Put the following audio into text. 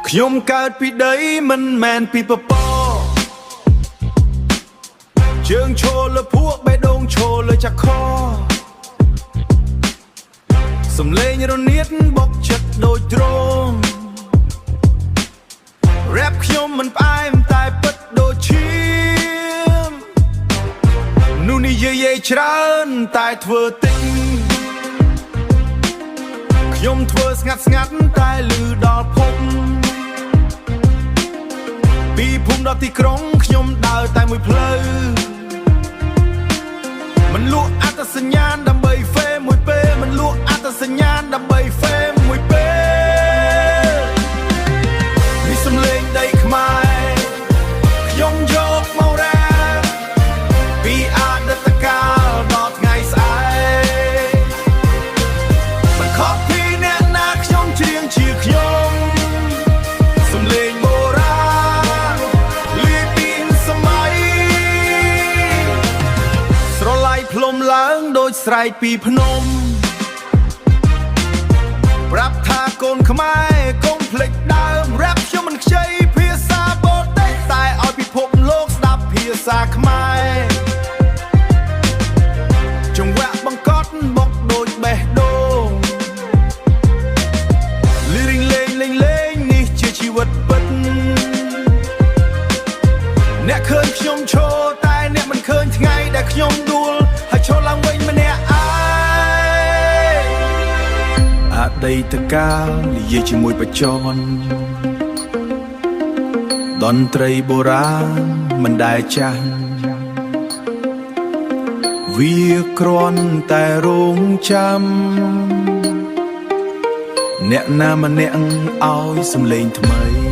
ខ្ញុំកើតពីដីមិនមែនពីពពកជើងឈរលើភក់បេះដូងឈរលើចាក់ខសំលេងរនាតបុកចិត្តដូចទ្រង់ Rap ខ្ញុំមិនផ្អែមតែពិតដូចឈាមនោះនិយាយច្រើនតែធ្វើតិចខ្ញុំធ្វើស្ងាត់តែលឺដល់ភពពីភូមិដល់ទីក្រុងខ្ញុំដើរតែមួយផ្លូវមិនលក់អត្តសញ្ញាណដើម្បីហ្វេមមួយពេលមិនលក់អត្តសញ្ញាណដើម្បីហ្វេមមួយពេលនេះសំឡេងដីខ្មែរខ្ញុំយកមករ៉ាពីអតីតកាលដល់ថ្ងៃស្អែកមិនខុសពីអ្នកណាខ្ញុំច្រៀងជាខ្ញុំសំឡេងបុរាណលីពីសម័យស្រឡាយផ្លុំឡើងដូចស្រែកពីភ្នំប្រាប់ថាកូនខ្មែរកុំភ្លេចដើម Rap ខ្ញុំមិនខ្ចីភាសាបរទេសតែឲ្យពិភពលោកស្ដាប់ភាសាខ្មែរចង្វាក់បង្កត់បុកដូចបេះដូងលឺរៀងលេងនេះជាជីវិតពិតអ្នកឃើញខ្ញុំឈរតែអ្នកមិនឃើញថ្ងៃដែលខ្ញុំដួលហើយឈរឡើងវិញម្នាក់ឯងអតីតកាលនិយាយជាមួយបច្ចុប្បន្នតន្ត្រីបុរាណមិនដែលចាស់វាគ្រាន់តែរងចាំអ្នកណាម្នាក់ឲ្យសំឡេងថ្មី